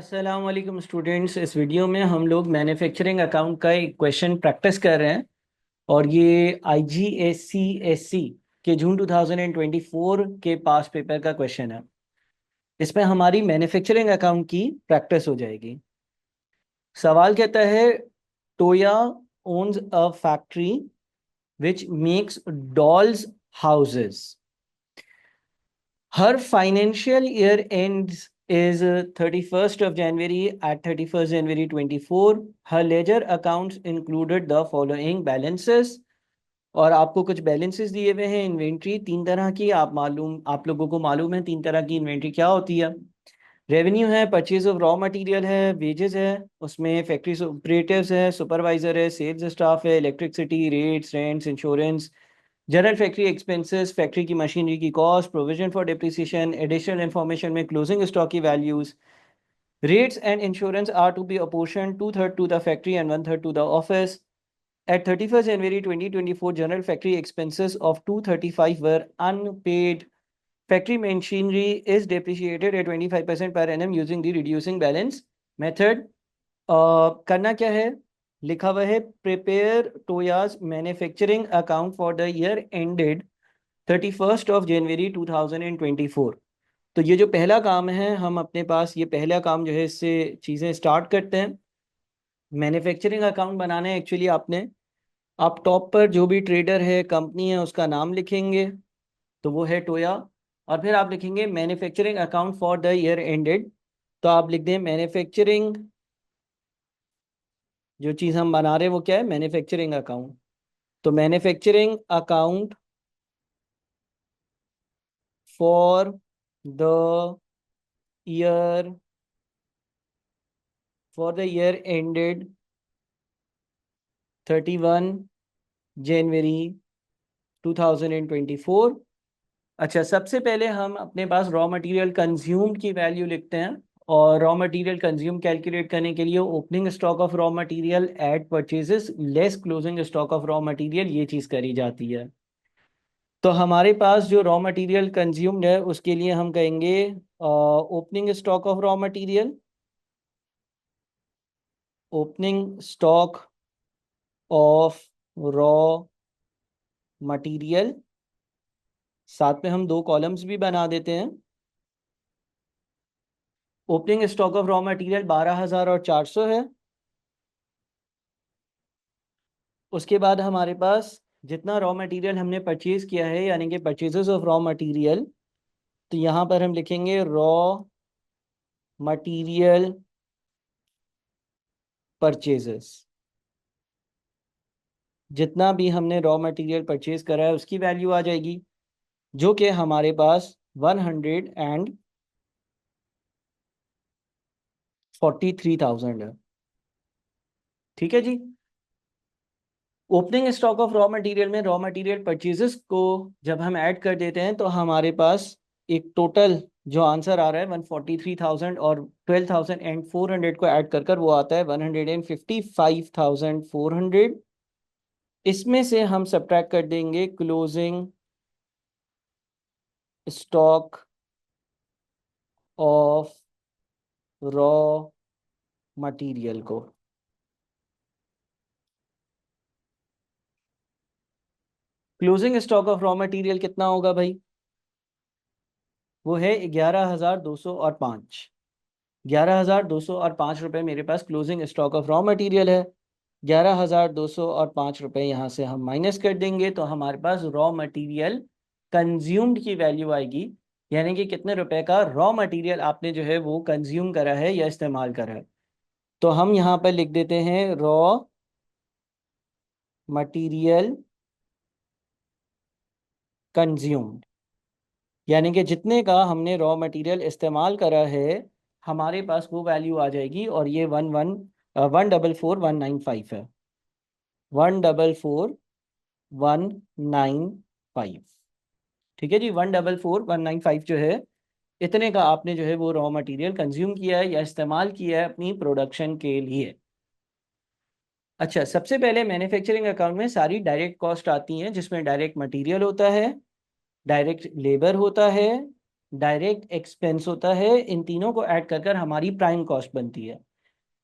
अस्सलाम वालेकुम स्टूडेंट्स। इस वीडियो में हम लोग मैन्युफैक्चरिंग अकाउंट का एक क्वेश्चन प्रैक्टिस कर रहे हैं और ये IGSC के जून 2024 के पास पेपर का क्वेश्चन है। इसमें हमारी मैन्युफैक्चरिंग अकाउंट की प्रैक्टिस हो जाएगी। सवाल कहता है Toya owns a factory which makes dolls houses. Her financial year ends is 31st of January at 31st January 24. Her ledger accounts included the following balances. और आपको कुछ बैलेंसेस दिए हुए हैं। इन्वेंट्री तीन तरह की आप लोगों को मालूम है तीन तरह की इन्वेंट्री क्या होती है। रेवेन्यू है, परचेज ऑफ रॉ मटेरियल है, वेजेस है, उसमें फैक्ट्री ऑपरेटिव्स है, सुपरवाइजर है, सेल्स स्टाफ है, electricity, rates, rents, insurance, general factory expenses, factory की मशीनरी की cost, provision for depreciation, additional information में क्लोजिंग स्टॉक की values. Rates and insurance are to be apportioned two-thirds to the factory and one-third to the office. At 31st January 2024, general factory expenses of 235 were unpaid. Factory machinery is depreciated at 25% per annum using the reducing balance method. करना क्या है, लिखा हुआ है prepare Toya's manufacturing account for the year ended 31st of January 2024। तो ये जो पहला काम है, हम अपने पास ये पहला काम जो है इससे चीज़ें स्टार्ट करते हैं। मैन्युफैक्चरिंग अकाउंट बनाना है एक्चुअली आप टॉप पर जो भी ट्रेडर है, कंपनी है, उसका नाम लिखेंगे, तो वो है टोया। और फिर आप लिखेंगे manufacturing account for the year ended, तो आप लिख दें मैन्युफैक्चरिंग, जो चीज़ हम बना रहे हैं वो क्या है, मैन्युफैक्चरिंग अकाउंट। तो manufacturing account for the year ended 31 जनवरी 2024। अच्छा, सबसे पहले हम अपने पास रॉ मटेरियल कंज्यूम्ड की वैल्यू लिखते हैं। और रॉ मटेरियल कंज्यूम कैलकुलेट करने के लिए opening stock of raw material at purchases less closing stock of raw material, ये चीज़ करी जाती है। तो हमारे पास जो रॉ मटेरियल कंज्यूम्ड है उसके लिए हम कहेंगे opening stock of raw material, opening stock of raw material. साथ में हम दो कॉलम्स भी बना देते हैं। Opening stock of raw material 12,000 और 400 है। उसके बाद हमारे पास जितना रॉ मटेरियल हमने परचेज किया है, यानी कि परचेजेस ऑफ रॉ मटेरियल, तो यहाँ पर हम लिखेंगे रॉ मटेरियल परचेजेस। जितना भी हमने रॉ मटेरियल परचेज करा है उसकी वैल्यू आ जाएगी, जो कि हमारे पास 143,000 है। ठीक है जी। Opening stock of raw material में रॉ मटेरियल परचेजेस को जब हम ऐड कर देते हैं तो हमारे पास एक टोटल जो आंसर आ रहा है 143,000, और 12,400 को ऐड कर कर वो आता है 155,400। इसमें से हम सब्ट्रैक्ट कर देंगे closing stock of raw material को। Closing stock of raw material कितना होगा भाई, वो है 11,205। 11,205 रुपये मेरे पास closing stock of raw material है। 11,205 रुपये यहाँ से हम माइनस कर देंगे तो हमारे पास रॉ मटेरियल कंज्यूम्ड की वैल्यू आएगी, यानी कि कितने रुपए का रॉ मटेरियल आपने जो है वो कंज्यूम करा है या इस्तेमाल करा है। तो हम यहाँ पर लिख देते हैं रॉ मटेरियल कंज्यूम्ड, यानी कि जितने का हमने रॉ मटेरियल इस्तेमाल करा है हमारे पास वो वैल्यू आ जाएगी, और ये 1,44195 है। 1,44195। ठीक है जी, 1,44195 जो है, इतने का आपने जो है वो रॉ मटेरियल कंज्यूम किया है या इस्तेमाल किया है अपनी प्रोडक्शन के लिए। अच्छा, सबसे पहले मैन्युफैक्चरिंग अकाउंट में सारी डायरेक्ट कॉस्ट आती हैं, जिसमें डायरेक्ट मटेरियल होता है, डायरेक्ट लेबर होता है, डायरेक्ट एक्सपेंस होता है, इन तीनों को ऐड कर कर हमारी प्राइम कॉस्ट बनती है।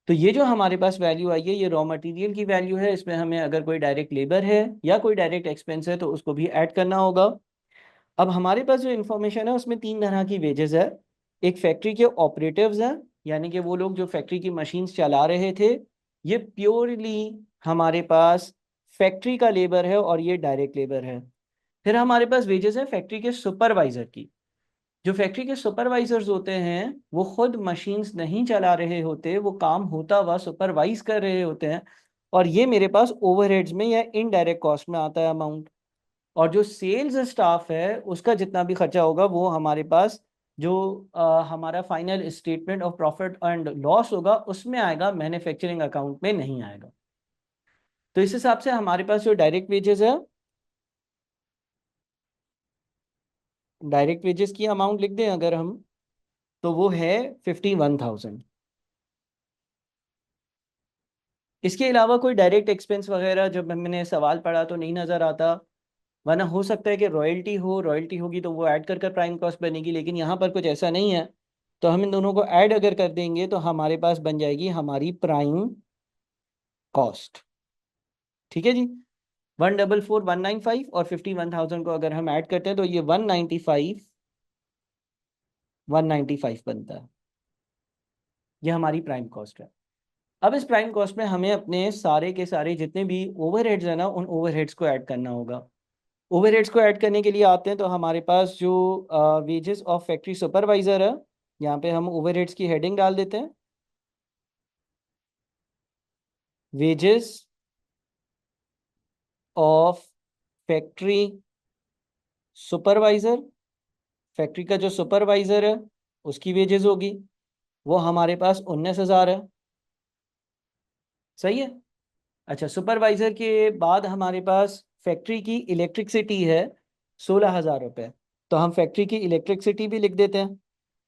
तो ये जो हमारे पास वैल्यू आई है ये रॉ मटेरियल की वैल्यू है, इसमें हमें अगर कोई डायरेक्ट लेबर है या कोई डायरेक्ट एक्सपेंस है तो उसको भी ऐड करना होगा। अब हमारे पास जो इन्फॉर्मेशन है उसमें तीन तरह की वेजेस है। एक फैक्ट्री के ऑपरेटिव्स हैं, यानी कि वो लोग जो फैक्ट्री की मशीन्स चला रहे थे, ये प्योरली हमारे पास फैक्ट्री का लेबर है और ये डायरेक्ट लेबर है। फिर हमारे पास वेजेस है फैक्ट्री के सुपरवाइजर की। जो फैक्ट्री के सुपरवाइजर्स होते हैं वो खुद मशीन्स नहीं चला रहे होते, वो काम होता हुआ सुपरवाइज कर रहे होते हैं, और ये मेरे पास ओवरहेड्स में या इनडायरेक्ट कॉस्ट में आता है अमाउंट। और जो सेल्स स्टाफ है उसका जितना भी खर्चा होगा वो हमारे पास जो हमारा final statement of profit and loss होगा उसमें आएगा, मैन्युफैक्चरिंग अकाउंट में नहीं आएगा। तो इस हिसाब से हमारे पास जो डायरेक्ट वेजेस है, डायरेक्ट वेजेस की अमाउंट लिख दें अगर हम, तो वो है 51,000। इसके अलावा कोई डायरेक्ट एक्सपेंस वगैरह जब मैंने सवाल पढ़ा तो नहीं नज़र आता, वरना हो सकता है कि रॉयल्टी हो, रॉयल्टी होगी तो वो ऐड कर प्राइम कॉस्ट बनेगी, लेकिन यहाँ पर कुछ ऐसा नहीं है। तो हम इन दोनों को ऐड अगर कर देंगे तो हमारे पास बन जाएगी हमारी प्राइम कॉस्ट। ठीक है जी। 144,195 और 51,000 को अगर हम ऐड करते हैं तो ये 195 बनता है। ये हमारी प्राइम कॉस्ट है। अब इस प्राइम कॉस्ट में हमें अपने सारे के सारे जितने भी ओवरहेड्स हैं ना, उन ओवरहेड्स को ऐड करना होगा। ओवरहेड्स को ऐड करने के लिए आते हैं तो हमारे पास जो वेजेस ऑफ फैक्ट्री सुपरवाइजर है, यहाँ पे हम ओवरहेड्स की हेडिंग डाल देते हैं, wages of factory supervisor. Factory का जो सुपरवाइजर है उसकी वेजेस होगी, वो हमारे पास 19,000 है। सही है। अच्छा, सुपरवाइजर के बाद हमारे पास फैक्ट्री की इलेक्ट्रिसिटी है 16,000 रुपये। तो हम फैक्ट्री की इलेक्ट्रिसिटी भी लिख देते हैं।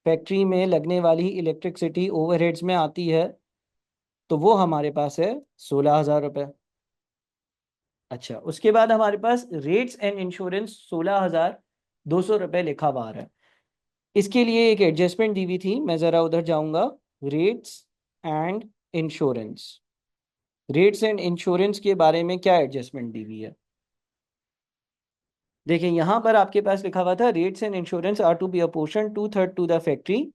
फैक्ट्री में लगने वाली इलेक्ट्रिसिटी ओवरहेड्स में आती है, तो वो हमारे पास है 16,000 रुपये। अच्छा, उसके बाद हमारे पास रेट्स एंड इंश्योरेंस 16,200 रुपये लिखा हुआ है। इसके लिए एक एडजस्टमेंट दी हुई थी, मैं ज़रा उधर जाऊंगा। Rates and insurance, rates and insurance के बारे में क्या एडजस्टमेंट दी हुई है? देखिए यहाँ पर आपके पास लिखा हुआ था rates and insurance are to be apportion 2/3 to the factory,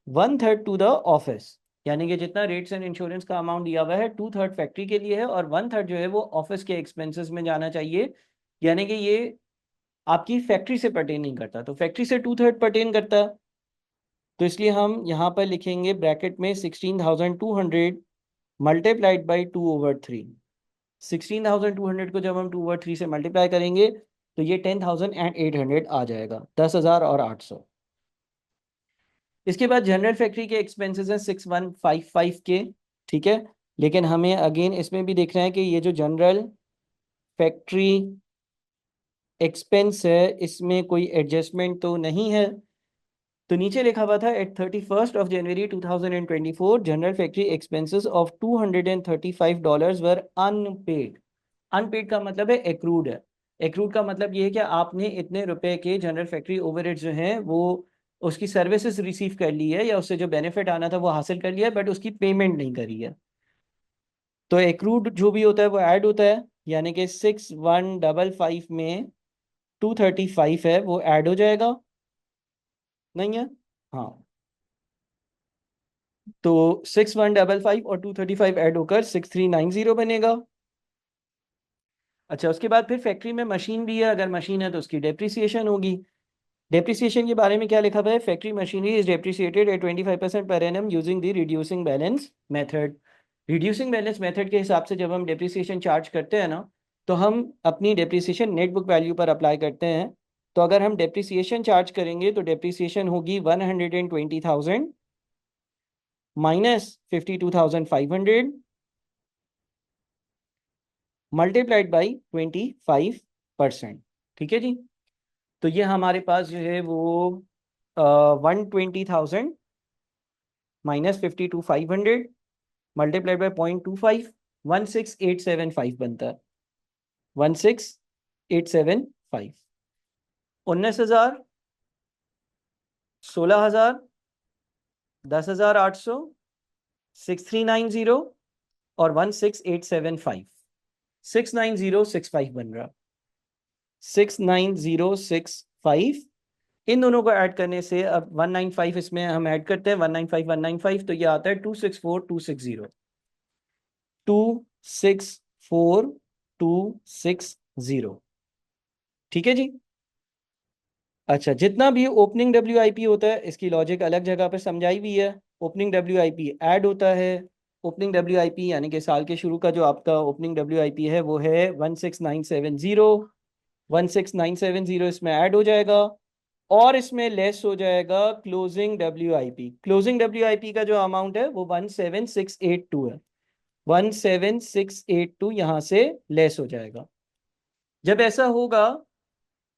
1/3 to the office. यानी कि जितना रेट्स एंड इंश्योरेंस का अमाउंट दिया हुआ है 2/3 फैक्ट्री के लिए है और 1/3 जो है वो ऑफिस के एक्सपेंसेस में जाना चाहिए। यानी कि ये आपकी फैक्ट्री से पर्टेन नहीं करता, तो फैक्ट्री से 2/3 पर्टेन करता है। तो इसलिए हम यहाँ पर लिखेंगे ब्रैकेट में 16,200 मल्टीप्लाइड बाई 2/3। 16,200 को जब हम 2/3 से मल्टीप्लाई करेंगे तो ये 10,800 आ जाएगा, 10,000 और 800। इसके बाद जनरल फैक्ट्री के एक्सपेंसेस हैं 6,155 के। ठीक है, लेकिन हमें अगेन इसमें भी देखना है कि ये जो जनरल फैक्ट्री एक्सपेंस है इसमें कोई एडजस्टमेंट तो नहीं है। तो नीचे लिखा हुआ था at 31 January 2024 general factory expenses of $235 were unpaid. Unpaid का मतलब है एक्रूड है। एक्रूड का मतलब ये है कि आपने इतने रुपए के जनरल फैक्ट्री ओवरहेड्स जो हैं वो उसकी सर्विसेज रिसीव कर ली है या उससे जो बेनिफिट आना था वो हासिल कर लिया है, बट उसकी पेमेंट नहीं करी है। तो एक्रूड जो भी होता है वो ऐड होता है, यानी कि 6,155 में 235 है वो ऐड हो जाएगा। नहीं है? हाँ। तो 6,155 और 235 ऐड होकर 6,390 बनेगा। अच्छा, उसके बाद फिर फैक्ट्री में मशीन भी है, अगर मशीन है तो उसकी डेप्रिसिएशन होगी। डेप्रिसिएशन के बारे में क्या लिखा हुआ है? Factory machinery is depreciated at 25% per annum using the reducing balance method. Reducing balance method के हिसाब से जब हम डेप्रिसिएशन चार्ज करते हैं ना, तो हम अपनी डेप्रिसिएशन नेट बुक वैल्यू पर अप्लाई करते हैं। तो अगर हम डेप्रिसिएशन चार्ज करेंगे तो डेप्रिसिएशन होगी 120,000 माइनस 52,500 मल्टीप्लाइड बाई 25%। ठीक है जी। तो ये हमारे पास जो है वो 120,000 माइनस 52,500 मल्टीप्लाइड बाई 0.25, 16,875 बनता है। 16,875। 19,000 16,000, 10,800, 6,390 और 16,875। 69065 बन रहा। 69065, इन दोनों को ऐड करने से अब 195 इसमें हम ऐड करते हैं, 195 195, तो ये आता है 264,260। 264,260। ठीक है जी। अच्छा, जितना भी ओपनिंग WIP होता है इसकी लॉजिक अलग जगह पर समझाई हुई है। ओपनिंग WIP ऐड होता है। ओपनिंग WIP यानी कि साल के शुरू का जो आपका ओपनिंग WIP है वो है 16970। 16970 इसमें ऐड हो जाएगा और इसमें लेस हो जाएगा क्लोजिंग WIP। क्लोजिंग WIP का जो अमाउंट है वो 17682 है। 17682 यहां से लेस हो जाएगा। जब ऐसा होगा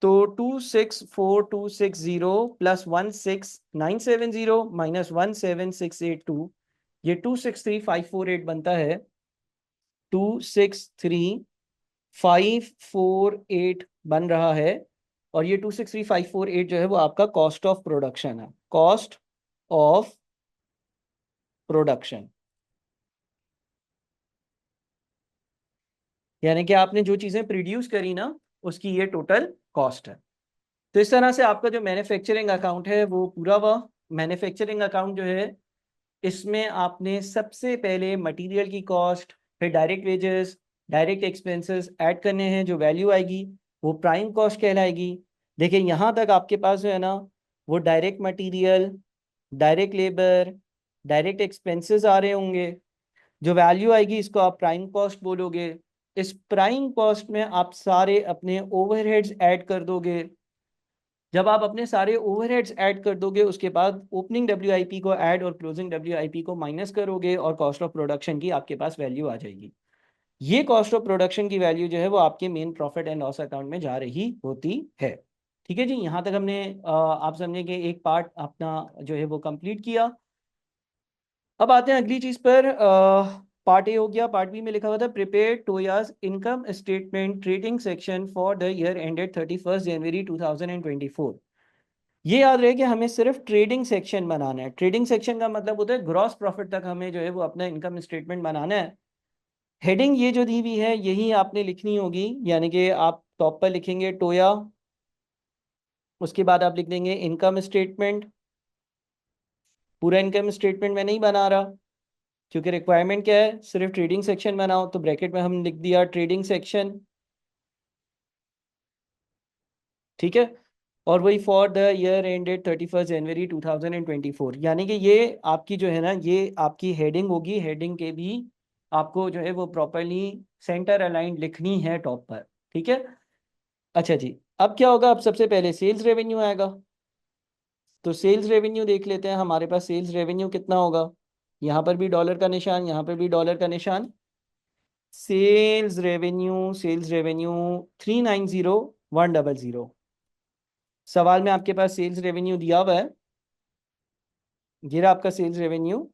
तो 264,260 प्लस 16970 माइनस 17682, ये 263,548 बनता है। 263,548 बन रहा है। और ये 263,548 जो है वो आपका कॉस्ट ऑफ प्रोडक्शन है। कॉस्ट ऑफ प्रोडक्शन यानी कि आपने जो चीजें प्रोड्यूस करी ना उसकी ये टोटल कॉस्ट है। तो इस तरह से आपका जो मैन्युफैक्चरिंग अकाउंट है वो पूरा हुआ। मैन्युफैक्चरिंग अकाउंट जो है इसमें आपने सबसे पहले मटेरियल की कॉस्ट, फिर direct wages, direct expenses add करने हैं। जो वैल्यू आएगी वो प्राइम कॉस्ट कहलाएगी। देखिए यहाँ तक आपके पास जो है ना वो direct material, direct labour, direct expenses आ रहे होंगे। जो वैल्यू आएगी इसको आप प्राइम कॉस्ट बोलोगे। इस प्राइम कॉस्ट में आप सारे अपने ओवरहेड्स ऐड कर दोगे। जब आप अपने सारे ओवरहेड्स ऐड कर दोगे उसके बाद ओपनिंग WIP को ऐड और क्लोजिंग WIP को माइनस करोगे और कॉस्ट ऑफ प्रोडक्शन की आपके पास वैल्यू आ जाएगी। ये कॉस्ट ऑफ प्रोडक्शन की वैल्यू जो है वो आपके main profit and loss account में जा रही होती है। ठीक है जी, यहाँ तक हमने आप समझे कि एक पार्ट अपना जो है वो कंप्लीट किया। अब आते हैं अगली चीज पर। पार्ट ए हो गया। पार्ट बी में लिखा हुआ था prepare Toya's income statement trading section for the year ended 31 जनवरी 2024। ये याद रहे कि हमें सिर्फ ट्रेडिंग सेक्शन बनाना है। ट्रेडिंग सेक्शन का मतलब होता है ग्रॉस प्रॉफिट तक हमें जो है वो अपना इनकम स्टेटमेंट बनाना है। हेडिंग ये जो दी हुई है यही आपने लिखनी होगी, यानी कि आप टॉप पर लिखेंगे टोया, उसके बाद आप लिख देंगे इनकम स्टेटमेंट। पूरा इनकम स्टेटमेंट मैं नहीं बना रहा क्योंकि रिक्वायरमेंट क्या है, सिर्फ ट्रेडिंग सेक्शन बनाओ, तो ब्रैकेट में हम लिख दिया ट्रेडिंग सेक्शन। ठीक है। और वही फॉर द ईयर एंडेड 31 जनवरी 2024, यानी कि ये आपकी जो है ना ये आपकी हेडिंग होगी। हेडिंग के भी आपको जो है वो प्रॉपरली सेंटर अलाइंड लिखनी है टॉप पर। ठीक है। अच्छा जी, अब क्या होगा, अब सबसे पहले सेल्स रेवेन्यू आएगा। तो सेल्स रेवेन्यू देख लेते हैं हमारे पास सेल्स रेवेन्यू कितना होगा। यहाँ पर भी डॉलर का निशान, यहाँ पर भी डॉलर का निशान। Sales revenue 390,100। सवाल में आपके पास सेल्स रेवेन्यू दिया हुआ है, ये रहा आपका सेल्स रेवेन्यू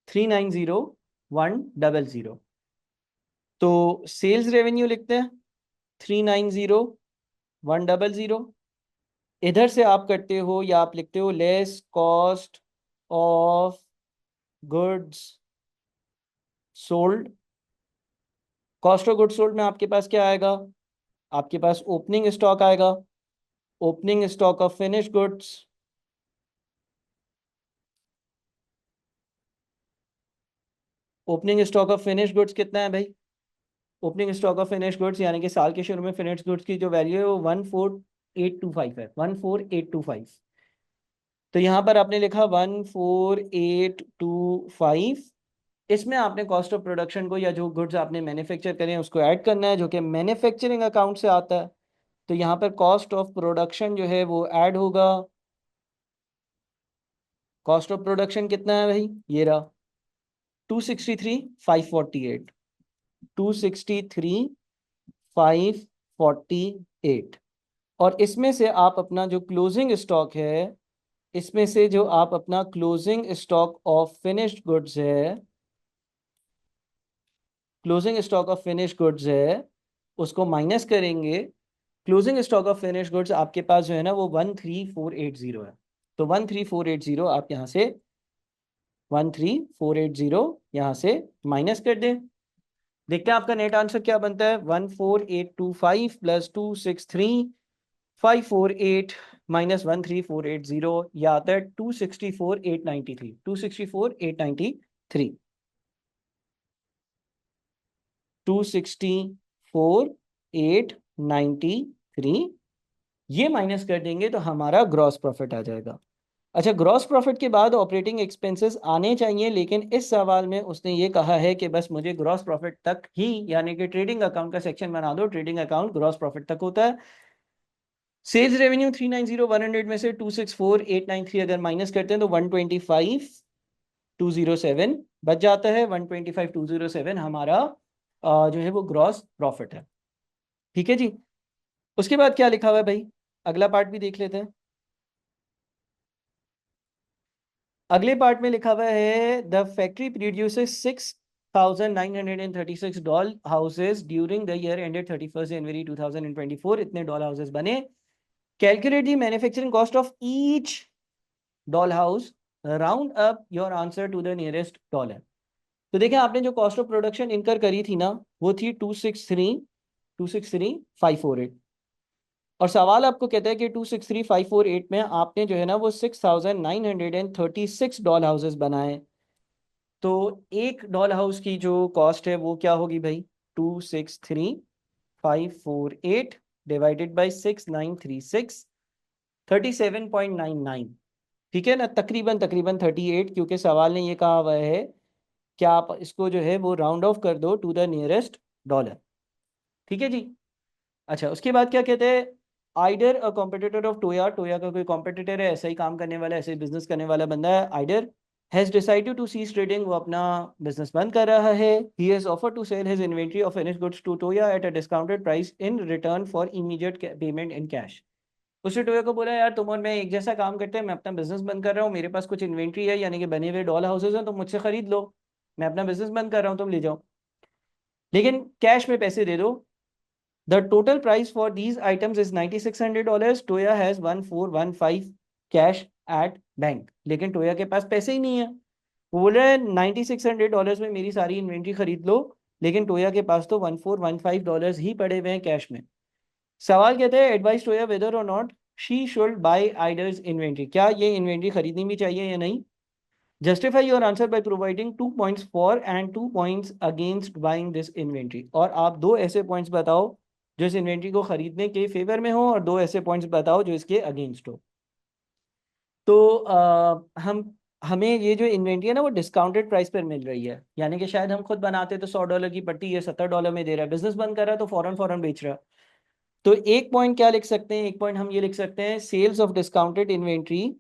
390,100। तो सेल्स रेवेन्यू लिखते हैं 390,100। इधर से आप करते हो या आप लिखते हो less cost of goods sold. Cost of goods sold में आपके पास क्या आएगा, आपके पास ओपनिंग स्टॉक आएगा। Opening stock of finish goods. Opening stock of finish goods कितना है भाई। Opening stock of finish goods यानी कि साल के शुरू में फिनिश गुड्स की जो वैल्यू है वो 14825 है। 14825। तो यहाँ पर आपने लिखा 14825। इसमें आपने कॉस्ट ऑफ प्रोडक्शन को या जो गुड्स आपने मैन्युफैक्चर करें उसको ऐड करना है, जो कि मैन्युफैक्चरिंग अकाउंट से आता है। तो यहाँ पर कॉस्ट ऑफ प्रोडक्शन जो है वो ऐड होगा। कॉस्ट ऑफ प्रोडक्शन कितना है भाई, ये रहा 263,548। 263,548। और इसमें से आप अपना जो क्लोजिंग स्टॉक है, इसमें से जो आप अपना closing stock of finished goods है, closing stock of finish goods है उसको माइनस करेंगे। Closing stock of finish goods आपके पास जो है ना वो 13480 है। तो 13480 आप यहाँ से 13480 यहाँ से माइनस कर दें। देखते हैं आपका नेट आंसर क्या बनता है। 14825 प्लस 263 548 माइनस 13480, यह आता है 264893। 264893 264,893 ये माइनस कर देंगे तो हमारा ग्रॉस प्रॉफिट आ जाएगा। अच्छा, ग्रॉस प्रॉफिट के बाद ऑपरेटिंग एक्सपेंसेस आने चाहिए, लेकिन इस सवाल में उसने ये कहा है कि बस मुझे ग्रॉस प्रॉफिट तक ही, यानी कि ट्रेडिंग अकाउंट का सेक्शन बना दो, ट्रेडिंग अकाउंट ग्रॉस प्रॉफिट तक होता है। सेल्स रेवेन्यू 390,100 में से 264,893 अगर माइनस करते हैं तो 125,207 बच जाता है। 125,207 हमारा जो है वो ग्रॉस प्रॉफिट है। ठीक है जी। उसके बाद क्या लिखा हुआ है भाई, अगला पार्ट भी देख लेते हैं। अगले पार्ट में लिखा हुआ है the factory produces 6,936 doll houses during the year ended 31 जनवरी 2024। इतने डॉल हाउसेज बने। Calculate the manufacturing cost of each doll house, round up your answer to the nearest dollar. तो देखें, आपने जो कॉस्ट ऑफ प्रोडक्शन इनकर करी थी ना, वो थी 263,548। और सवाल आपको कहता है कि 263,548 में आपने जो है ना वो 6,936 डॉल हाउसेस बनाए। तो एक डॉल हाउस की जो कॉस्ट है वो क्या होगी भाई, 263,548 डिवाइडेड बाई 6,936, 37.99। ठीक है ना, तकरीबन तकरीबन 38, क्योंकि सवाल ने ये कहा हुआ है कि आप इसको जो है वो राउंड ऑफ कर दो टू द नियरेस्ट डॉलर। ठीक है जी। अच्छा, उसके बाद क्या कहते हैं, आइडर अ कॉम्पिटिटर ऑफ टोया, टोया का कोई कॉम्पिटिटर है, ऐसा ही काम करने वाला, ऐसे ही बिजनेस करने वाला बंदा है। Ider has decided to cease trading, वो अपना बिजनेस बंद कर रहा है। He has offered to sell his inventory of finished goods to Toya at a discounted price in return for immediate payment in cash. उसने टोया को बोला, यार तुम और मैं एक जैसा काम करते हैं, मैं अपना बिजनेस बंद कर रहा हूँ, मेरे पास कुछ इन्वेंट्री है, यानी कि बने हुए डॉल हाउसेज हैं, तो मुझसे खरीद लो, मैं अपना बिजनेस बंद कर रहा हूँ, तुम ले जाओ, लेकिन कैश में पैसे दे दो। The total price for these items is $9,600. Toya has 1,415 cash at bank, लेकिन टोया के पास पैसे ही नहीं है। वो बोल रहे हैं $9,600 में मेरी सारी इन्वेंट्री खरीद लो, लेकिन टोया के पास तो $1,415 ही पड़े हुए हैं कैश में। सवाल कहते हैं, एडवाइस टोया वेदर और नॉट शी शुड बाय आइडर्स इन्वेंट्री, क्या ये इन्वेंट्री खरीदनी भी चाहिए या नहीं। Justify your answer by providing 2 points for and 2 points against buying this inventory. और आप दो ऐसे पॉइंट्स बताओ जो इस इन्वेंट्री को खरीदने के फेवर में हो, और दो ऐसे पॉइंट्स बताओ जो इसके अगेंस्ट हो। तो हमें ये जो इन्वेंट्री है ना वो डिस्काउंटेड प्राइस पर मिल रही है, यानी कि शायद हम खुद बनाते तो $100 की पट्टी, ये $70 में दे रहा है, बिजनेस बंद कर रहा है तो फौरन फौरन बेच रहा है। तो एक पॉइंट क्या लिख सकते हैं, एक पॉइंट हम ये लिख सकते हैं, sales of discounted inventory,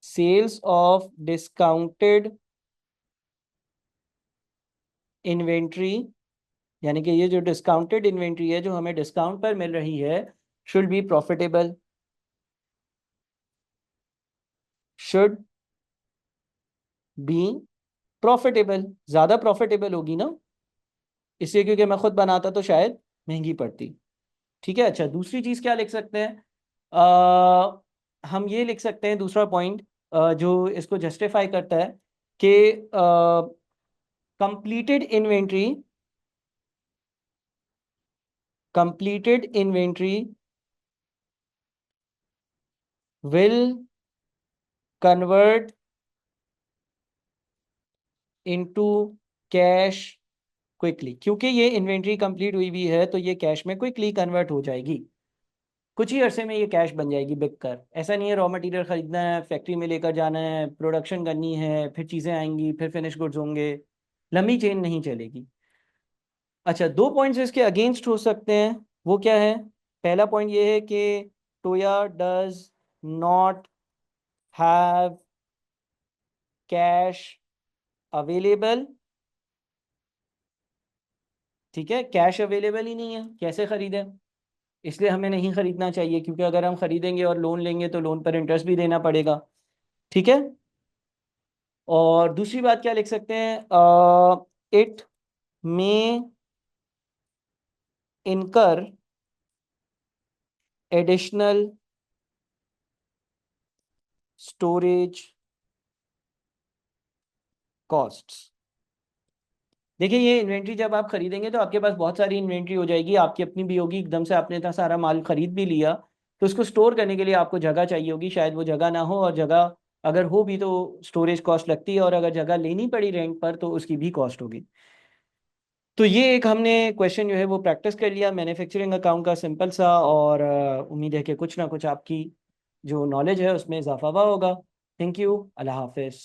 sales of discounted inventory, यानी कि ये जो डिस्काउंटेड इन्वेंट्री है जो हमें डिस्काउंट पर मिल रही है, should be profitable, should be profitable, ज्यादा प्रॉफिटेबल होगी ना, इसलिए क्योंकि मैं खुद बनाता तो शायद महंगी पड़ती। ठीक है। अच्छा, दूसरी चीज क्या लिख सकते हैं, हम ये लिख सकते हैं दूसरा पॉइंट जो इसको जस्टिफाई करता है कि completed inventory, completed inventory will convert into cash quickly, क्योंकि ये इन्वेंट्री कंप्लीट हुई हुई है तो ये कैश में क्विकली कन्वर्ट हो जाएगी, कुछ ही अरसे में ये कैश बन जाएगी बिक कर। ऐसा नहीं है रॉ मटेरियल खरीदना है, फैक्ट्री में लेकर जाना है, प्रोडक्शन करनी है, फिर चीज़ें आएंगी, फिर फिनिश गुड्स होंगे, लंबी चेन नहीं चलेगी। अच्छा, दो पॉइंट्स इसके अगेंस्ट हो सकते हैं, वो क्या है। पहला पॉइंट ये है कि Toya does not have cash available. ठीक है, कैश अवेलेबल ही नहीं है, कैसे खरीदें, इसलिए हमें नहीं खरीदना चाहिए, क्योंकि अगर हम खरीदेंगे और लोन लेंगे तो लोन पर इंटरेस्ट भी देना पड़ेगा। ठीक है। और दूसरी बात क्या लिख सकते हैं, इट में इनकर एडिशनल स्टोरेज कॉस्ट्स। देखिए ये इन्वेंट्री जब आप खरीदेंगे तो आपके पास बहुत सारी इन्वेंट्री हो जाएगी, आपकी अपनी भी होगी, एकदम से आपने इतना सारा माल खरीद भी लिया तो उसको स्टोर करने के लिए आपको जगह चाहिए होगी, शायद वो जगह ना हो, और जगह अगर हो भी तो स्टोरेज कॉस्ट लगती है, और अगर जगह लेनी पड़ी रेंट पर तो उसकी भी कॉस्ट होगी। तो ये एक हमने क्वेश्चन जो है वो प्रैक्टिस कर लिया मैन्युफैक्चरिंग अकाउंट का, सिंपल सा, और उम्मीद है कि कुछ ना कुछ आपकी जो नॉलेज है उसमें इजाफा हुआ होगा। थैंक यू, अल्लाह हाफिज़।